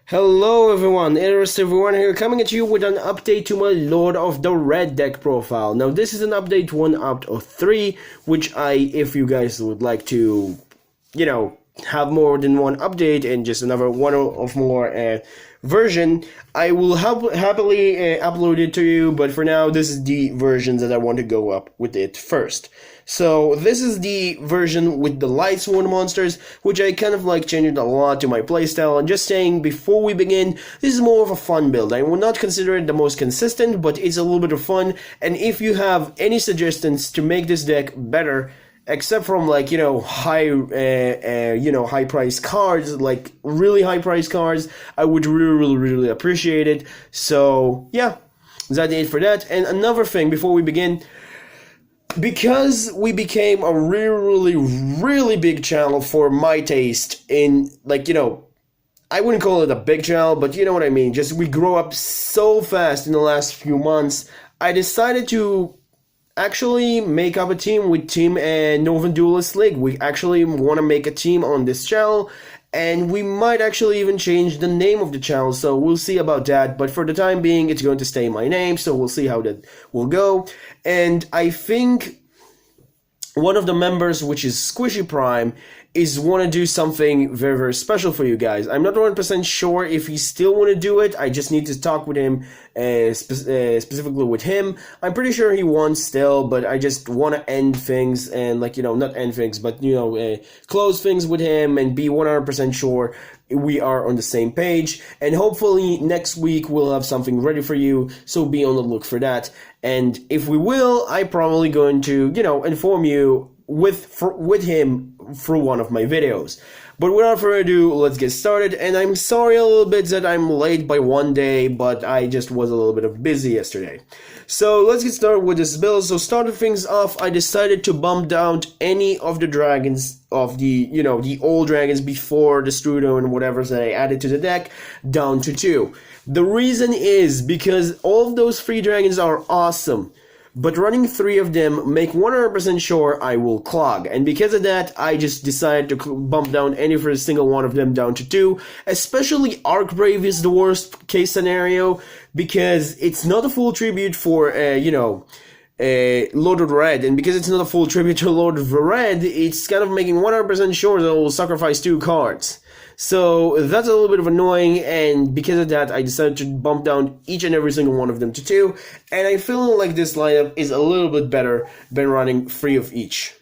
Hello everyone, it is everyone here coming at you with an update to my Lord of the Red deck profile. Now this is an update 1 out of 3, which if you guys would like to, have more than one update and just another one of more version, I will happily upload it to you, but for now this is the version that I want to go up with it first. So this is the version with the Lightsworn monsters, which I kind of changed a lot to my playstyle. And just saying before we begin, this is more of a fun build. I will not consider it the most consistent, but it's a little bit of fun. And if you have any suggestions to make this deck better, except from high price cards, like really high price cards, I would really appreciate it. So yeah, that's it for that. And another thing before we begin, because we became a really big channel for my taste in, I wouldn't call it a big channel, but you know what I mean, just we grow up so fast in the last few months, I decided to actually make up a team with Team Northern Duelist League. We actually want to make a team on this channel, and we might actually even change the name of the channel, so we'll see about that. But for the time being, it's going to stay my name, so we'll see how that will go. And I think one of the members, which is Squishy Prime, is want to do something very special for you guys. I'm not 100% sure if he still want to do it. I just need to talk with him, specifically with him. I'm pretty sure he wants still, but I just want to end things and not end things, but close things with him and be 100% sure we are on the same page. And hopefully next week we'll have something ready for you, so be on the look for that. And if we will, I'm probably going to inform you with him through one of my videos. But without further ado, let's get started. And I'm sorry a little bit that I'm late by one day, but I just was a little bit busy yesterday. So let's get started with this build. So starting things off, I decided to bump down any of the dragons of the old dragons before the Strudo and whatever that I added to the deck down to 2. The reason is because all of those 3 dragons are awesome, but running 3 of them make 100% sure I will clog. And because of that, I just decided to bump down any for a single one of them down to 2. Especially Archbrave is the worst case scenario, because it's not a full tribute for, Lord of the Red. And because it's not a full tribute to Lord of the Red, it's kind of making 100% sure that it will sacrifice 2 cards. So that's a little bit of annoying, and because of that, I decided to bump down each and every single one of them to 2, and I feel like this lineup is a little bit better than running 3 of each.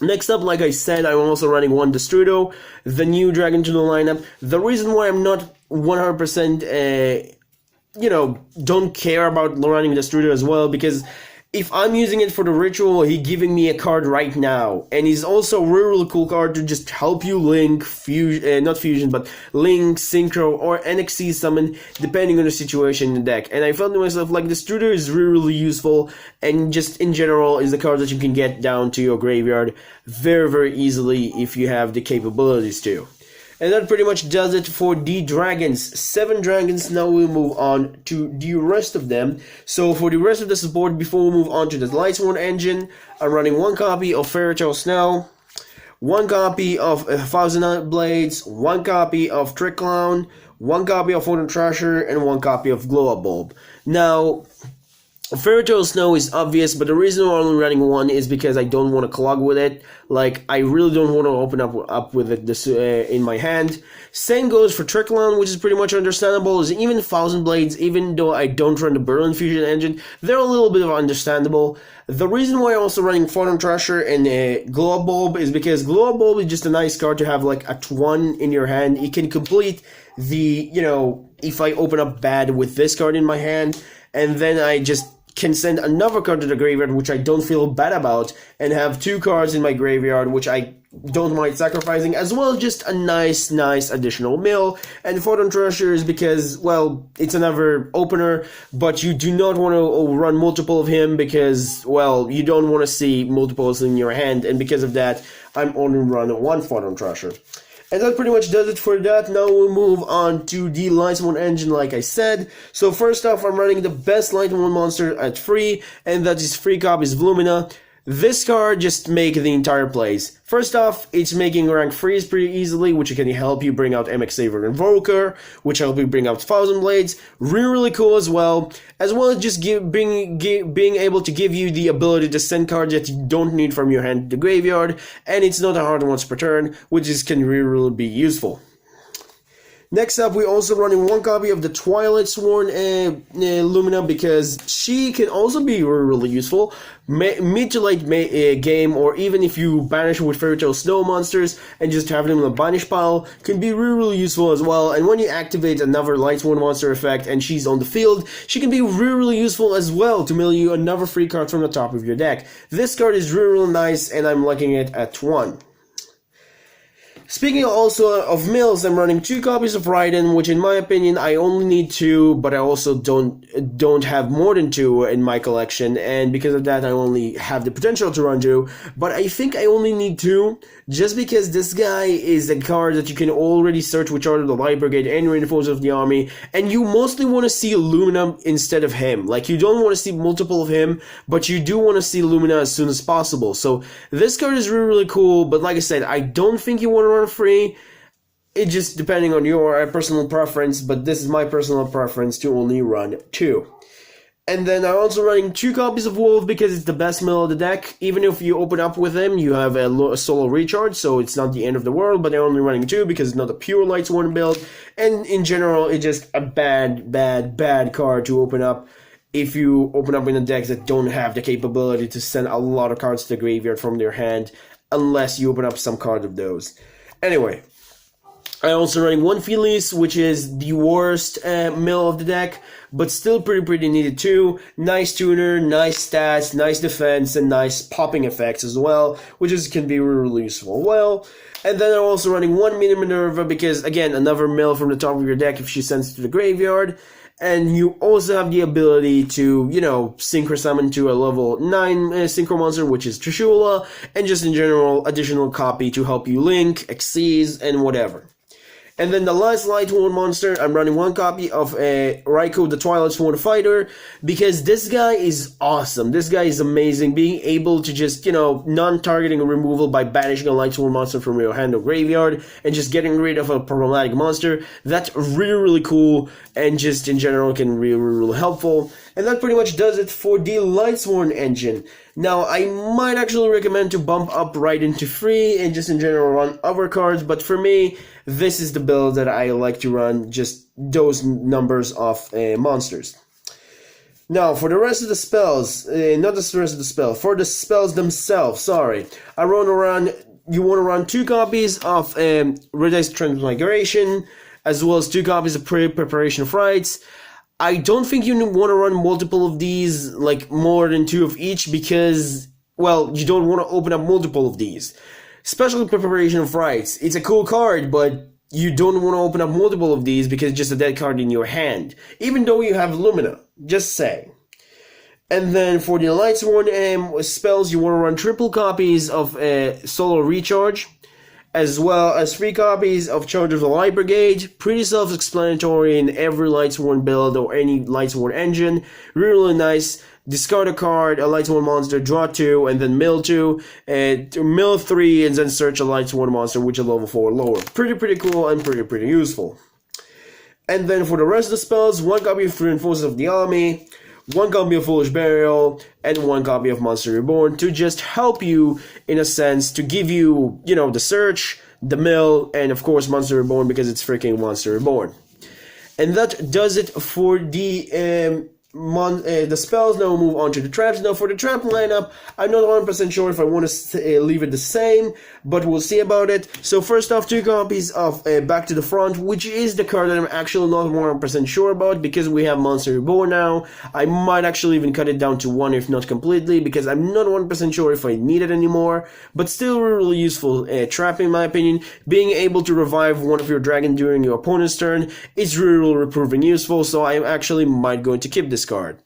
Next up, like I said, I'm also running 1 Destrudo, the new dragon to the lineup. The reason why I'm not 100% don't care about running Destrudo as well, because if I'm using it for the ritual, he's giving me a card right now. And he's also a really cool card to just help you link, not fusion, but link, synchro, or NXC summon, depending on the situation in the deck. And I felt to myself, like, the Struder is really useful, and just in general is the card that you can get down to your graveyard very easily if you have the capabilities to. And that pretty much does it for the dragons. 7 dragons. Now we'll move on to the rest of them. So for the rest of the support, before we move on to the Lightsworn engine, I'm running 1 copy of Fairytale Snow, 1 copy of 1000 Blades, 1 copy of Trick Clown, 1 copy of Photon Thrasher, and 1 copy of Glow Up Bulb. Now, Fairytale Snow is obvious, but the reason why I'm only running 1 is because I don't want to clog with it. Like, I really don't want to open up with it in my hand. Same goes for Trick Clown, which is pretty much understandable. Is even 1000 Blades, even though I don't run the Berlin Fusion engine, they're a little bit of understandable. The reason why I'm also running Photon Thrasher and Glow Up Bulb is because Glow Up Bulb is just a nice card to have, like, at 1 in your hand. It can complete the, if I open up bad with this card in my hand, and then I just can send another card to the graveyard, which I don't feel bad about, and have 2 cards in my graveyard, which I don't mind sacrificing, as well as just a nice additional mill. And Photon Thrasher is because, well, it's another opener, but you do not want to run multiple of him because, well, you don't want to see multiples in your hand, and because of that, I'm only running 1 Photon Thrasher. And that pretty much does it for that. Now we'll move on to the Lightsworn engine, like I said. So first off, I'm running the best Lightsworn monster at 3, and that is 3 copies of Lumina. This card just make the entire plays. First off, it's making rank freeze pretty easily, which can help you bring out MX Saver Invoker, which help you bring out Thousand Blades. Really cool as well as just being able to give you the ability to send cards that you don't need from your hand to the graveyard, and it's not a hard once per turn, which can really be useful. Next up, we're also running one copy of the Lightsworn Lumina because she can also be really useful. Mid to late game, or even if you banish with Fairy Tale Snow monsters and just have them in a banish pile, can be really useful as well. And when you activate another Lightsworn monster effect and she's on the field, she can be really useful as well to mill you another free card from the top of your deck. This card is really nice, and I'm liking it at 1. Speaking also of mills, I'm running 2 copies of Raiden, which in my opinion I only need 2, but I also don't have more than 2 in my collection, and because of that I only have the potential to run 2, but I think I only need 2, just because this guy is a card that you can already search with Charge of the Light Brigade and Reinforcements of the Army, and you mostly want to see Lumina instead of him. Like, you don't want to see multiple of him, but you do want to see Lumina as soon as possible. So this card is really cool, but like I said, I don't think you want to run free. It just depending on your personal preference, but this is my personal preference to only run 2. And then I'm also running 2 copies of Wolf because it's the best mill of the deck. Even if you open up with him, you have a solo recharge, so it's not the end of the world, but I'm only running 2 because it's not a pure Lightsworn build. And in general, it's just a bad card to open up if you open up in a deck that don't have the capability to send a lot of cards to the graveyard from their hand, unless you open up some card of those. Anyway, I'm also running 1 Felice, which is the worst mill of the deck, but still pretty needed too. Nice tuner, nice stats, nice defense, and nice popping effects as well, which can be really useful. Well, and then I'm also running 1 Mini Minerva because, again, another mill from the top of your deck if she sends it to the graveyard. And you also have the ability to, Synchro Summon to a level 9 Synchro Monster, which is Trishula, and just in general, additional copy to help you link, Xyz, and whatever. And then the last Lightsworn monster, I'm running 1 copy of Raikou, the Lightsworn Fighter, because this guy is awesome. This guy is amazing. Being able to just, non-targeting removal by banishing a Lightsworn monster from your hand or graveyard, and just getting rid of a problematic monster, that's really cool, and just in general can be really helpful. And that pretty much does it for the Lightsworn engine. Now, I might actually recommend to bump up right into 3 and just in general run other cards, but for me, this is the build that I like to run, just those numbers of monsters. Now, for the rest of the spells, not the rest of the spell, for the spells themselves, sorry, you want to run 2 copies of Red Ice Transmigration, as well as 2 copies of Preparation of Rites. I don't think you want to run multiple of these, like more than 2 of each, because, well, you don't want to open up multiple of these. Especially Preparation of Rites. It's a cool card, but you don't want to open up multiple of these because it's just a dead card in your hand. Even though you have Lumina. Just saying. And then for the Lightsworn spells, you want to run triple copies of Solo Recharge, as well as 3 copies of Charge of the Light Brigade. Pretty self-explanatory in every Lightsworn build or any Lightsworn engine. Really nice. Discard a card, a Lightsworn monster, draw 2, and then mill 2, mill 3, and then search a Lightsworn monster which is level 4 or lower. Pretty cool and pretty useful. And then for the rest of the spells, 1 copy of Reinforcements of the Army, 1 copy of Foolish Burial, and 1 copy of Monster Reborn to just help you, in a sense, to give you, the search, the mill, and of course Monster Reborn because it's freaking Monster Reborn. And that does it for the spells. Now we'll move on to the traps. Now for the trap lineup, I'm not 100% sure if I want to leave it the same, but we'll see about it. So first off, 2 copies of Back to the Front, which is the card that I'm actually not 100% sure about because we have Monster Reborn now. I might actually even cut it down to 1 if not completely because I'm not 100% sure if I need it anymore, but still really useful trap in my opinion. Being able to revive one of your dragon during your opponent's turn is really proving useful, so I actually might going to keep this card.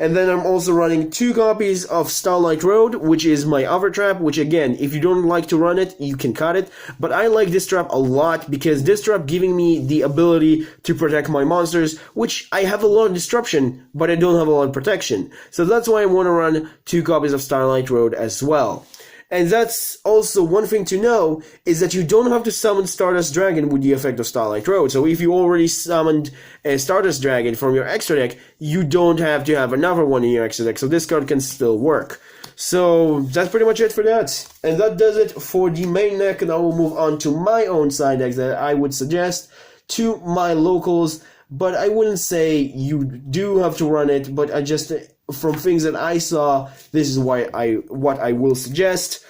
And then I'm also running 2 copies of Starlight Road, which is my other trap, which again, if you don't like to run it, you can cut it. But I like this trap a lot because this trap giving me the ability to protect my monsters, which I have a lot of disruption, but I don't have a lot of protection. So that's why I want to run 2 copies of Starlight Road as well. And that's also one thing to know, is that you don't have to summon Stardust Dragon with the effect of Starlight Road. So if you already summoned a Stardust Dragon from your extra deck, you don't have to have another one in your extra deck. So this card can still work. So that's pretty much it for that. And that does it for the main deck, and I will move on to my own side decks that I would suggest to my locals. But I wouldn't say you do have to run it, but I just, from things that I saw, this is what I will suggest.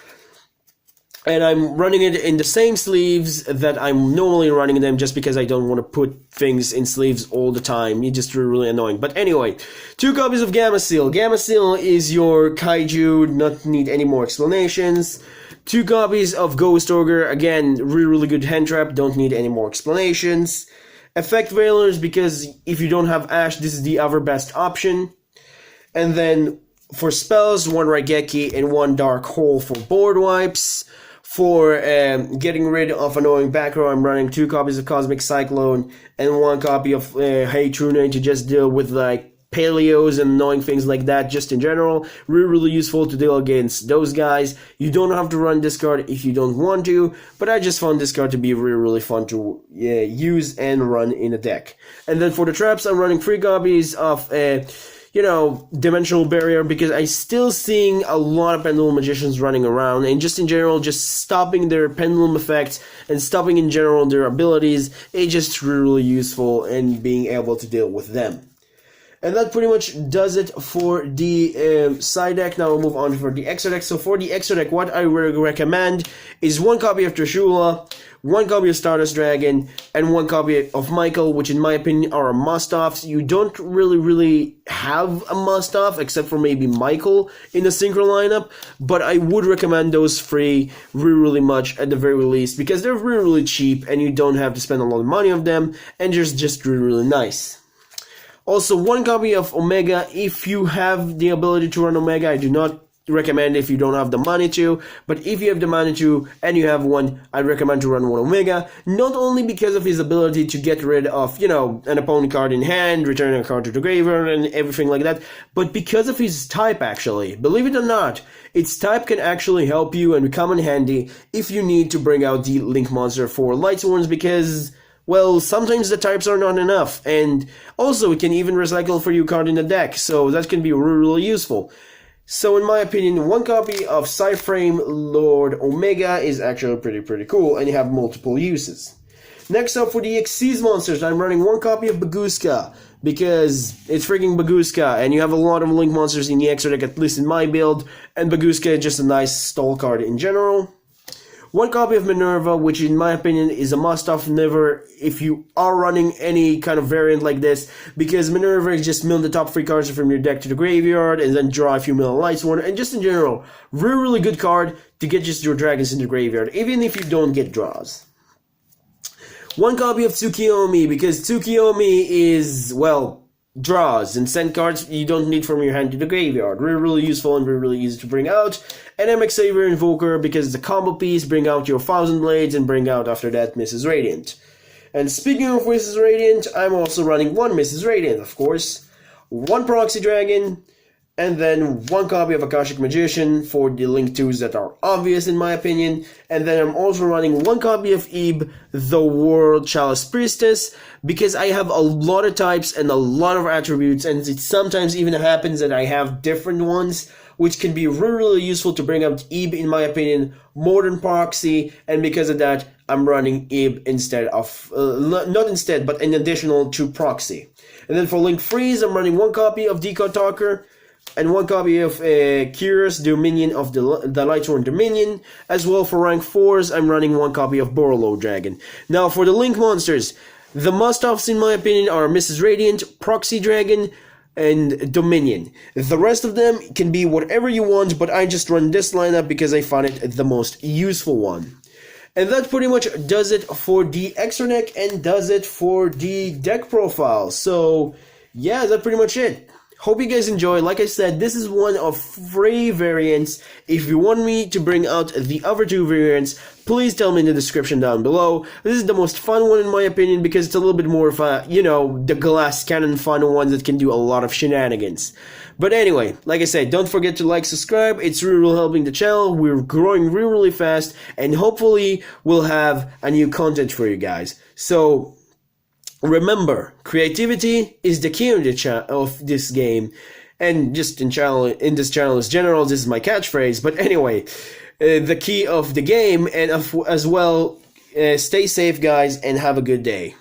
And I'm running it in the same sleeves that I'm normally running them, just because I don't want to put things in sleeves all the time. It's just really annoying. But anyway, 2 copies of Gamma Seal. Gamma Seal is your kaiju, not need any more explanations. 2 copies of Ghost Ogre, again, really good hand trap, don't need any more explanations. Effect Veilers, because if you don't have Ash, this is the other best option. And then for spells, 1 Raigeki and 1 Dark Hole for board wipes. For getting rid of annoying back row, I'm running 2 copies of Cosmic Cyclone and 1 copy of Hey Truna to just deal with like paleos and annoying things like that, just in general. Really useful to deal against those guys. You don't have to run this card if you don't want to, but I just found this card to be really fun to use and run in a deck. And then for the traps, I'm running 3 copies of Dimensional Barrier, because I'm still seeing a lot of Pendulum Magicians running around, and just in general, just stopping their Pendulum effects and stopping in general their abilities, it's just really useful in being able to deal with them. And that pretty much does it for the side deck. Now we'll move on for the extra deck. So for the extra deck, what I would recommend is 1 copy of Trishula, 1 copy of Stardust Dragon, and 1 copy of Michael, which in my opinion are must-offs. You don't really have a must-off, except for maybe Michael in the Synchro lineup, but I would recommend those 3 really much at the very least, because they're really cheap, and you don't have to spend a lot of money on them, and they're just really nice. Also, 1 copy of Omega if you have the ability to run Omega. I do not recommend if you don't have the money to, but if you have the money to and you have one, I recommend to run 1 Omega, not only because of his ability to get rid of, an opponent card in hand, return a card to the graveyard and everything like that, but because of his type actually. Believe it or not, its type can actually help you and come in handy if you need to bring out the Link monster for Lightsworns, because, well, sometimes the types are not enough, and also it can even recycle for you card in the deck, so that can be really useful. So in my opinion, 1 copy of Psyframe Lord Omega is actually pretty cool, and you have multiple uses. Next up, for the Xyz monsters, I'm running 1 copy of Baguska, because it's freaking Baguska, and you have a lot of Link monsters in the extra deck, at least in my build, and Baguska is just a nice stall card in general. 1 copy of Minerva, which in my opinion is a must-off never if you are running any kind of variant like this, because Minerva is just mill the top 3 cards from your deck to the graveyard and then draw if you mill a Lightsworn, and just in general, really good card to get just your dragons in the graveyard, even if you don't get draws. 1 copy of Tsukiyomi, because Tsukiyomi is, well, draws and send cards you don't need from your hand to the graveyard. Really useful and really easy to bring out. And MX Savior Invoker, because it's a combo piece, bring out your Thousand Blades and bring out after that Mrs. Radiant. And speaking of Mrs. Radiant, I'm also running 1 Mrs. Radiant, of course, 1 Proxy Dragon, and then 1 copy of Akashic Magician for the Link 2s that are obvious in my opinion, and then I'm also running 1 copy of Ib, the World Chalice Priestess, because I have a lot of types and a lot of attributes, and it sometimes even happens that I have different ones, which can be really useful to bring up Ib in my opinion, more than Proxy, and because of that, I'm running Ib instead of, not instead, but in additional to Proxy. And then for Link Freeze, I'm running 1 copy of Decode Talker, and 1 copy of Curious Dominion of the Lightsworn Dominion. As well for rank 4s, I'm running 1 copy of Borolo Dragon. Now for the Link monsters, the must-offs in my opinion are Mrs. Radiant, Proxy Dragon, and Dominion. The rest of them can be whatever you want, but I just run this lineup because I find it the most useful one. And that pretty much does it for the extra deck and does it for the deck profile. So yeah, that's pretty much it. Hope you guys enjoy. Like I said, this is one of 3 variants. If you want me to bring out the other 2 variants, please tell me in the description down below. This is the most fun one in my opinion because it's a little bit more of a, the glass cannon fun one that can do a lot of shenanigans. But anyway, like I said, don't forget to like, subscribe. It's really helping the channel. We're growing really fast, and hopefully we'll have a new content for you guys. So remember, creativity is the key of this game, and just in this channel as general. This is my catchphrase. But anyway, the key of the game, and as well, stay safe, guys, and have a good day.